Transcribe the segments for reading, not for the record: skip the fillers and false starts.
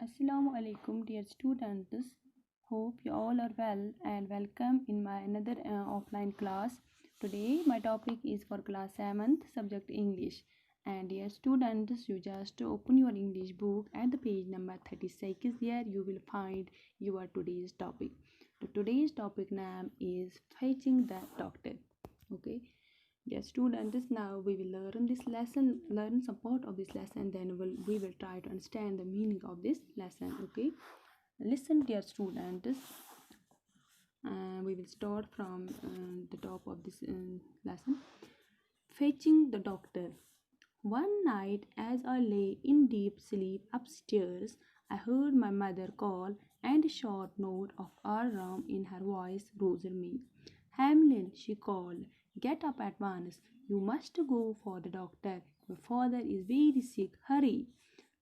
Assalamu alaikum, dear students. Hope you all are well and welcome in my another offline class. Today, my topic is for class 7th, subject English. And dear students, you just open your English book at the page number 36. There you will find your today's topic. Today's topic name is fetching the doctor. Okay. Dear students, now we will learn this lesson, learn some part of this lesson, then we will try to understand the meaning of this lesson. Okay, listen, dear students. We will start from the top of this lesson. Fetching the doctor. One night, as I lay in deep sleep upstairs, I heard my mother call, and a short note of alarm in her voice roused me. Hamlin, she called, get up at once. You must go for the doctor. Your father is very sick. Hurry.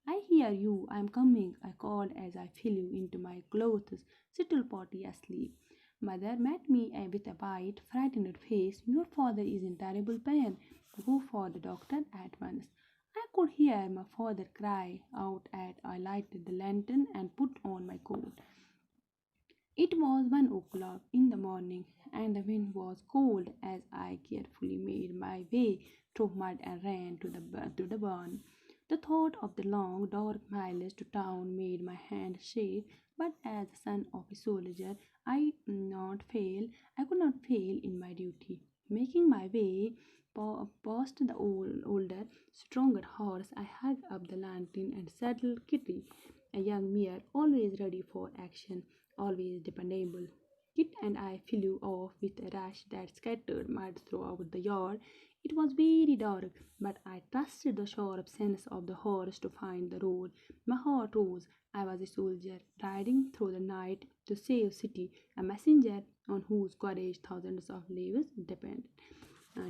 I hear you. I am coming, I called as I flew into my clothes, still partly asleep. Mother met me with a white, frightened face. Your father is in terrible pain. Go for the doctor at once. I could hear my father cry out as I lighted the lantern and put on my coat. It was 1 o'clock in the morning, and the wind was cold as I carefully made my way through mud and ran to the barn. The thought of the long, dark miles to town made my hand shake, but as the son of a soldier, I could not fail in my duty. Making my way past the older, stronger horse, I hung up the lantern and saddled Kitty, a young mare always ready for action, always dependable. Kit and I flew off with a rush that scattered mud throughout the yard. It was very dark, but I trusted the sharp sense of the horse to find the road. My heart rose. I was a soldier, riding through the night to save city, a messenger on whose courage thousands of lives depend.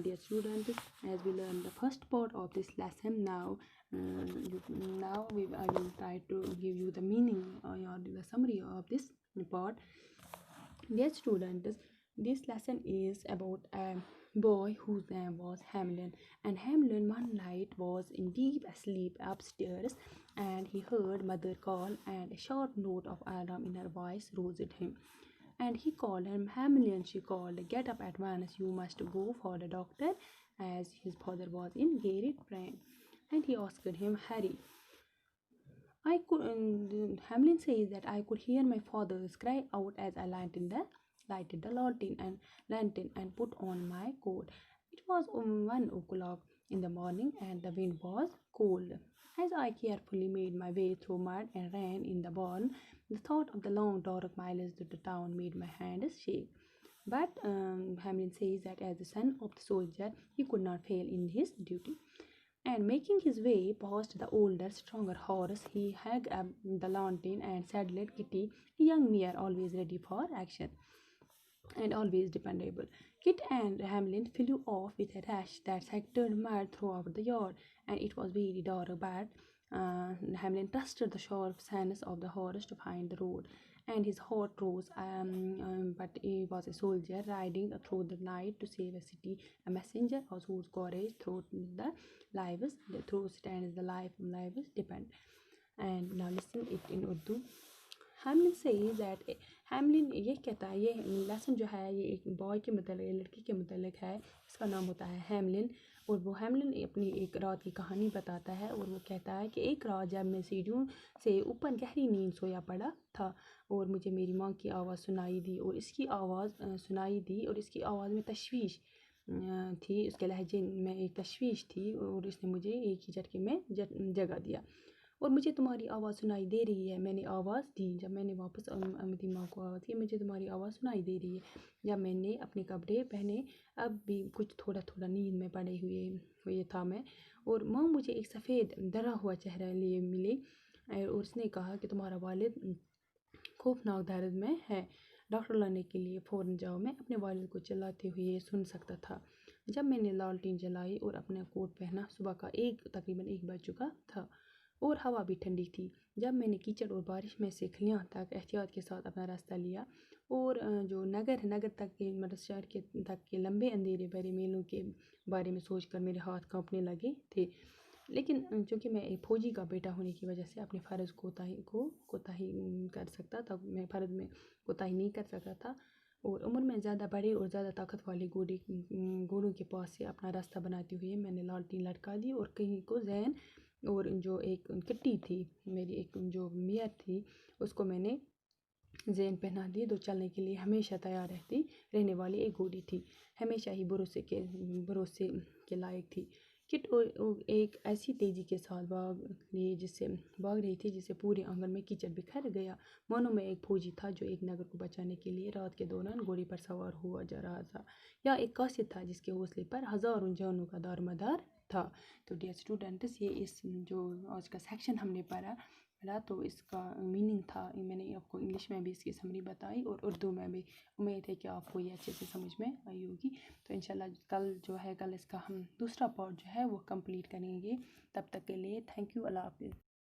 Dear students, as we learn the first part of this lesson, I will try to give you the meaning or the summary of this part. Dear students, this lesson is about a boy whose name was Hamlin, and Hamlin one night was in deep sleep upstairs, and he heard mother call, and a short note of alarm in her voice roused him. And he called him. Hamlin, she called, get up at once, you must go for the doctor, as his father was in great pain. And he asked him, hurry. Hamlin says that I could hear my father's cry out as I lighted the lantern and put on my coat. It was 1 o'clock in the morning, and the wind was cold. As I carefully made my way through mud and ran in the barn, the thought of the long dark miles to the town made my hands shake. But Hamlin says that as the son of the soldier, he could not fail in his duty. And making his way past the older, stronger horse, he hung up the lantern and saddled Kitty, a young mare always ready for action and always dependable. Kit and Hamlin flew off with a rush that scattered mud throughout the yard, and it was very dark, but Hamlin trusted the sharp sense of the horse to find the road, and his heart rose. But he was a soldier riding through the night to save a city, a messenger of whose courage through stands the lives depend. And now listen it in Urdu. Hamlin says that Hamlin ये कहता है, ये lesson जो है ये एक boy के मतलब लड़की के मतलब है, इसका नाम होता है हेमलिन, और वो हेमलिन अपनी एक रात की कहानी बताता है, और वो कहता है कि एक रात जब मैं सीढ़ियों से ऊपर गहरी नींद सोया पड़ा था और मुझे मेरी माँ की आवाज़ सुनाई दी, और इसकी आवाज़ में तशवीश थी, उसके लहजे में एक तशवीश थी, और इसने मुझे एक ही झटके में जगा दिया, और मुझे तुम्हारी आवाज़ सुनाई दे रही है। मैंने आवाज़ दी, जब मैंने वापस अपनी माँ को आवाज़ दी, मुझे तुम्हारी आवाज़ सुनाई दे रही है। जब मैंने अपने कपड़े पहने, अब भी कुछ थोड़ा थोड़ा नींद में पड़े हुए था मैं, और माँ मुझे एक सफ़ेद डरा हुआ चेहरा लिए मिले, और उसने कहा कि तुम्हारा वालिद खौफनाक दर्द में है, डॉक्टर लाने के लिए फ़ौरन जाओ। मैं अपने वालिद को चिल्लाते हुए सुन सकता था। जब मैंने लालटेन जलाई और अपना कोट पहना, सुबह का तकरीबन 1 बज चुका था और हवा भी ठंडी थी। जब मैंने कीचड़ और बारिश में से खलियाँ तक एहतियात के साथ अपना रास्ता लिया, और जो नगर तक के मतलब शहर तक के लंबे अंधेरे भरे मेलों के बारे में सोचकर मेरे हाथ कांपने लगे थे। لیکن چونکہ میں ایک فوجی کا بیٹا ہونے کی وجہ سے اپنے فرض کوتاہی کر سکتا تھا، میں فرض میں کوتاہی نہیں کر سکتا تھا، اور عمر میں زیادہ بڑے اور زیادہ طاقت والے گھوڑوں کے پاس سے اپنا راستہ بناتے ہوئے میں نے لالٹین لٹکا دی، اور کہیں کو زین اور جو ایک کٹی تھی میری، ایک جو میئر تھی، اس کو میں نے زین پہنا دی، تو چلنے کے لیے ہمیشہ تیار رہنے والی ایک گھوڑی تھی، ہمیشہ ہی بھروسے کے لائق تھی۔ کٹ ایک ایسی تیزی کے ساتھ بھاگ رہی تھی جسے پورے آنگن میں کیچڑ بکھر گیا، مانو میں ایک فوجی تھا جو ایک نگر کو بچانے کے لیے رات کے دوران گھوڑے پر سوار ہوا جا رہا تھا، یا ایک قاصد تھا جس کے حوصلے پر ہزاروں جانوں کا دارمدار تھا۔ تو ڈیئر اسٹوڈنٹس، یہ جو آج کا سیکشن ہم نے پڑھا، تو اس کا میننگ تھا، میں نے آپ کو انگلش میں بھی اس کی سمری بتائی اور اردو میں بھی۔ امید ہے کہ آپ کو یہ اچھے سے سمجھ میں آئی ہوگی۔ تو انشاءاللہ کل اس کا ہم دوسرا پارٹ جو ہے وہ کمپلیٹ کریں گے۔ تب تک کے لیے تھینک یو، اللہ حافظ۔